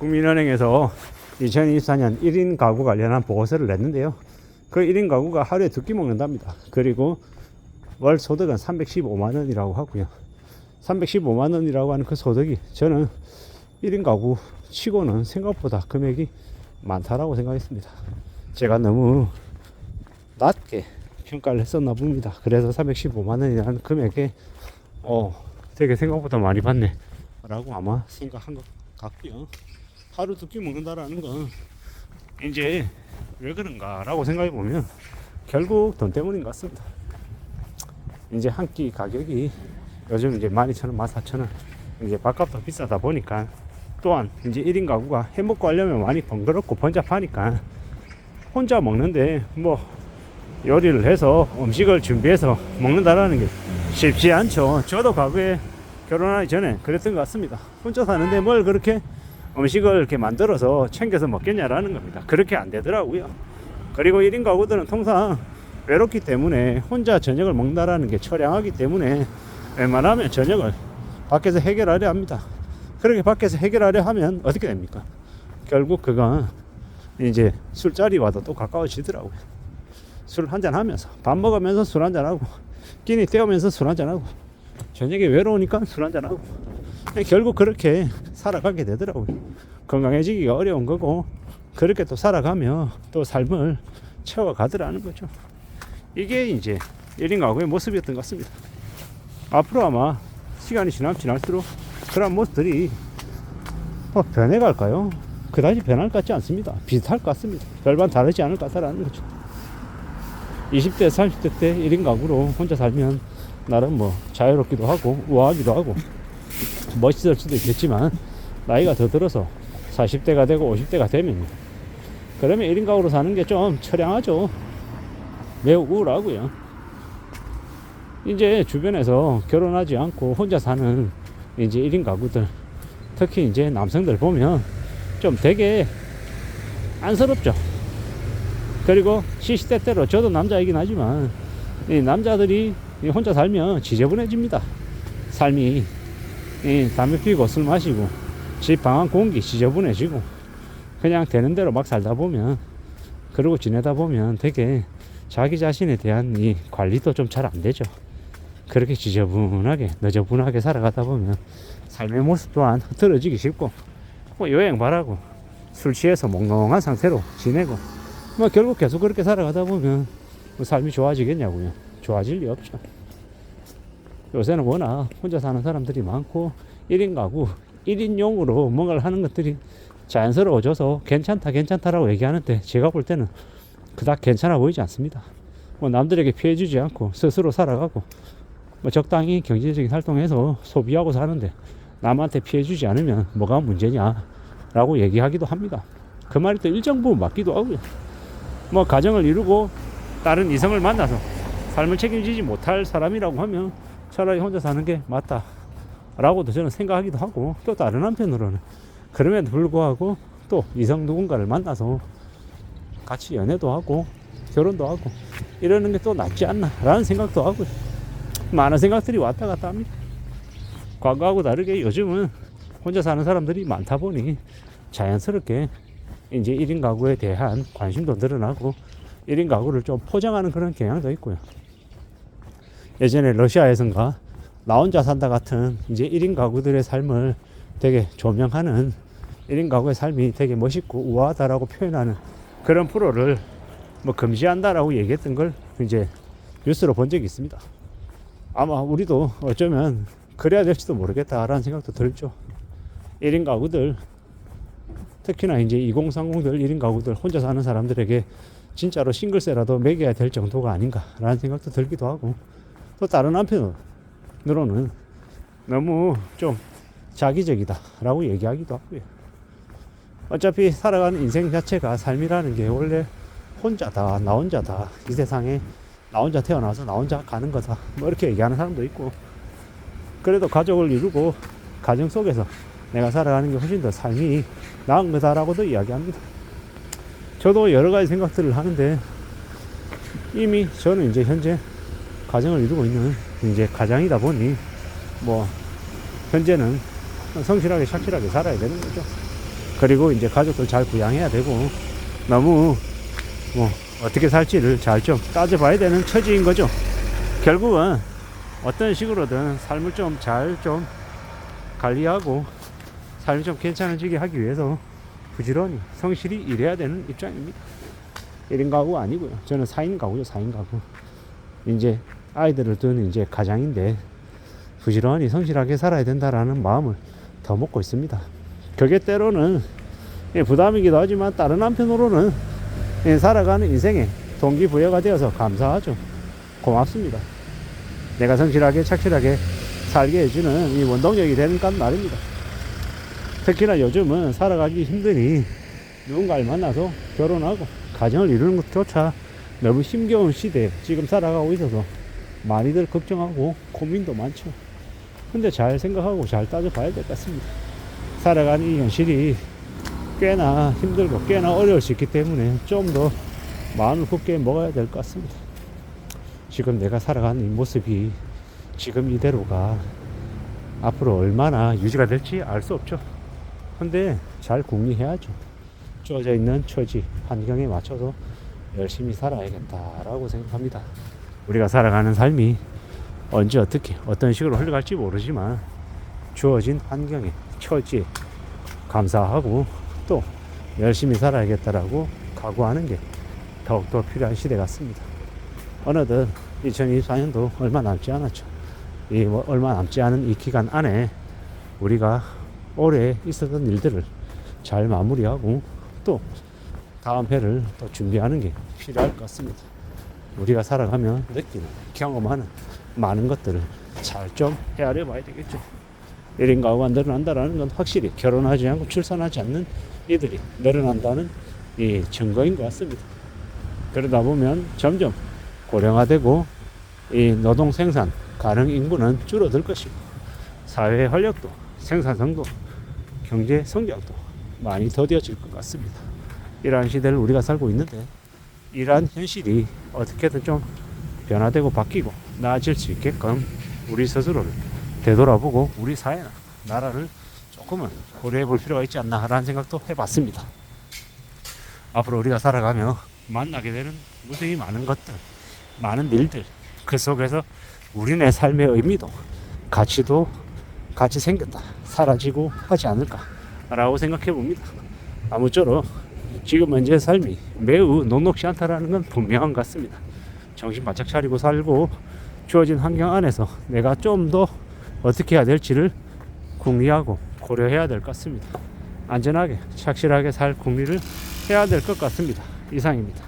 국민은행에서 2024년 1인 가구 관련한 보고서를 냈는데요. 그 1인 가구가 하루에 2끼 먹는답니다. 그리고 월 소득은 315만 원이라고 하고요. 315만 원이라고 하는 그 소득이 저는 1인 가구 치고는 생각보다 금액이 많다라고 생각했습니다. 제가 너무 낮게 평가를 했었나 봅니다. 그래서 315만 원이라는 금액에 되게 생각보다 많이 받네 라고 아마 생각한 것 같고요. 하루 2끼 먹는다라는 건 이제 왜 그런가 라고 생각해 보면 결국 돈 때문인 것 같습니다. 이제 한 끼 가격이 요즘 이제 12,000원, 14,000원 이제 밥값도 비싸다 보니까, 또한 이제 1인 가구가 해먹고 하려면 많이 번거롭고 번잡하니까 혼자 먹는데 뭐 요리를 해서 음식을 준비해서 먹는다라는 게 쉽지 않죠. 저도 과거에 결혼하기 전에 그랬던 것 같습니다. 혼자 사는데 뭘 그렇게 음식을 이렇게 만들어서 챙겨서 먹겠냐라는 겁니다. 그렇게 안 되더라고요. 그리고 1인 가구들은 통상 외롭기 때문에 혼자 저녁을 먹는다라는 게 처량하기 때문에 웬만하면 저녁을 밖에서 해결하려 합니다. 그렇게 밖에서 해결하려 하면 어떻게 됩니까? 결국 그건 이제 술자리와도 또 가까워지더라고요. 술 한잔 하면서, 밥 먹으면서 술 한잔하고, 끼니 때우면서 술 한잔하고, 저녁에 외로우니까 술 한잔하고, 결국 그렇게 살아가게 되더라고요. 건강해지기가 어려운 거고, 그렇게 또 살아가며 또 삶을 채워가더라는 거죠. 이게 이제 1인 가구의 모습이었던 것 같습니다. 앞으로 아마 시간이 지날수록 그런 모습들이 변해갈까요? 그다지 변할 것 같지 않습니다. 비슷할 것 같습니다. 별반 다르지 않을 것 같다라는 거죠. 20대, 30대 때 1인 가구로 혼자 살면 나름 뭐 자유롭기도 하고 우아하기도 하고 멋있을 수도 있겠지만, 나이가 더 들어서 40대가 되고 50대가 되면 그러면 1인 가구로 사는 게 좀 처량하죠. 매우 우울하고요. 이제 주변에서 결혼하지 않고 혼자 사는 이제 1인 가구들, 특히 이제 남성들 보면 좀 되게 안쓰럽죠. 그리고 시시때때로, 저도 남자이긴 하지만 이 남자들이 혼자 살면 지저분해집니다. 삶이 담배 피우고 술 마시고 집 방 안 공기 지저분해지고, 그냥 되는 대로 막 살다 보면, 그러고 지내다 보면 되게 자기 자신에 대한 이 관리도 좀 잘 안 되죠. 그렇게 지저분하게 너저분하게 살아가다 보면 삶의 모습 또한 흐트러지기 쉽고, 뭐 여행 바라고 술 취해서 몽롱한 상태로 지내고, 뭐 결국 계속 그렇게 살아가다 보면 뭐 삶이 좋아지겠냐고요. 좋아질 리 없죠. 요새는 워낙 혼자 사는 사람들이 많고 1인 가구, 1인용으로 뭔가를 하는 것들이 자연스러워져서 괜찮다라고 얘기하는데, 제가 볼 때는 그닥 괜찮아 보이지 않습니다. 뭐 남들에게 피해주지 않고 스스로 살아가고, 뭐 적당히 경제적인 활동해서 소비하고 사는데 남한테 피해주지 않으면 뭐가 문제냐라고 얘기하기도 합니다. 그 말이 또 일정 부분 맞기도 하고요. 뭐 가정을 이루고 다른 이성을 만나서 삶을 책임지지 못할 사람이라고 하면 차라리 혼자 사는 게 맞다라고도 저는 생각하기도 하고, 또 다른 한편으로는 그럼에도 불구하고 또 이성 누군가를 만나서 같이 연애도 하고 결혼도 하고 이러는 게 또 낫지 않나 라는 생각도 하고요. 많은 생각들이 왔다 갔다 합니다. 과거하고 다르게 요즘은 혼자 사는 사람들이 많다 보니 자연스럽게 이제 1인 가구에 대한 관심도 늘어나고 1인 가구를 좀 포장하는 그런 경향도 있고요. 예전에 러시아에선가 나 혼자 산다 같은 이제 1인 가구들의 삶을 되게 조명하는, 1인 가구의 삶이 되게 멋있고 우아하다라고 표현하는 그런 프로를 뭐 금지한다라고 얘기했던 걸 이제 뉴스로 본 적이 있습니다. 아마 우리도 어쩌면 그래야 될지도 모르겠다라는 생각도 들죠. 1인 가구들, 특히나 이제 2030들 1인 가구들, 혼자 사는 사람들에게 진짜로 싱글세라도 매겨야 될 정도가 아닌가라는 생각도 들기도 하고, 또 다른 한편으로는 너무 좀 자기적이다라고 얘기하기도 하고요. 어차피 살아가는 인생 자체가, 삶이라는 게 원래 혼자다, 나 혼자다, 이 세상에 나 혼자 태어나서 나 혼자 가는 거다, 뭐 이렇게 얘기하는 사람도 있고, 그래도 가족을 이루고 가정 속에서 내가 살아가는 게 훨씬 더 삶이 나은 거다라고도 이야기합니다. 저도 여러 가지 생각들을 하는데, 이미 저는 이제 현재 가정을 이루고 있는 이제 가장이다 보니 뭐 현재는 성실하게 착실하게 살아야 되는 거죠. 그리고 이제 가족들 잘 부양해야 되고, 너무 뭐 어떻게 살지를 잘 좀 따져봐야 되는 처지인 거죠. 결국은 어떤 식으로든 삶을 좀 잘 좀 관리하고 삶이 좀 괜찮아지게 하기 위해서 부지런히 성실히 일해야 되는 입장입니다. 1인 가구가 아니고요. 저는 4인 가구죠. 4인 가구. 이제 아이들을 둔 이제 가장인데 부지런히 성실하게 살아야 된다라는 마음을 더 먹고 있습니다. 그게 때로는 부담이기도 하지만 다른 한편으로는 살아가는 인생에 동기부여가 되어서 감사하죠. 고맙습니다. 내가 성실하게 착실하게 살게 해주는 이 원동력이 되는 건 말입니다. 특히나 요즘은 살아가기 힘드니 누군가를 만나서 결혼하고 가정을 이루는 것조차 너무 힘겨운 시대에 지금 살아가고 있어서 많이들 걱정하고 고민도 많죠. 근데 잘 생각하고 잘 따져봐야 될 것 같습니다. 살아가는 이 현실이 꽤나 힘들고 꽤나 어려울 수 있기 때문에 좀 더 마음을 굳게 먹어야 될 것 같습니다. 지금 내가 살아가는 이 모습이 지금 이대로가 앞으로 얼마나 유지가 될지 알 수 없죠. 근데 잘 궁리해야죠. 주어져 있는 처지, 환경에 맞춰서 열심히 살아야겠다라고 생각합니다. 우리가 살아가는 삶이 언제 어떻게 어떤 식으로 흘러갈지 모르지만 주어진 환경에 처지에 감사하고 또 열심히 살아야겠다라고 각오하는 게 더욱더 필요한 시대 같습니다. 어느덧 2024년도 얼마 남지 않았죠. 얼마 남지 않은 이 기간 안에 우리가 올해 있었던 일들을 잘 마무리하고 또 다음 해를 또 준비하는 게 필요할 것 같습니다. 우리가 살아가면 느끼는, 경험하는 많은 것들을 잘 좀 헤아려 봐야 되겠죠. 1인 가구가 늘어난다는 건 확실히 결혼하지 않고 출산하지 않는 이들이 늘어난다는 이 증거인 것 같습니다. 그러다 보면 점점 고령화되고 이 노동 생산 가능 인구는 줄어들 것이고 사회 활력도 생산성도 경제 성장도 많이 더뎌질 것 같습니다. 이러한 시대를 우리가 살고 있는데 이러한 현실이 어떻게든 좀 변화되고 바뀌고 나아질 수 있게끔 우리 스스로를 되돌아보고 우리 사회나 나라를 조금은 고려해 볼 필요가 있지 않나 라는 생각도 해봤습니다. 앞으로 우리가 살아가며 만나게 되는 무수히 많은 것들, 많은 일들, 그 속에서 우리네 삶의 의미도 가치도 같이 생겼다, 사라지고 하지 않을까 라고 생각해 봅니다. 아무쪼록 지금 현재 삶이 매우 녹록지 않다라는 건 분명한 것 같습니다. 정신 바짝 차리고 살고 주어진 환경 안에서 내가 좀 더 어떻게 해야 될지를 궁리하고 고려해야 될 것 같습니다. 안전하게 착실하게 살 궁리를 해야 될 것 같습니다. 이상입니다.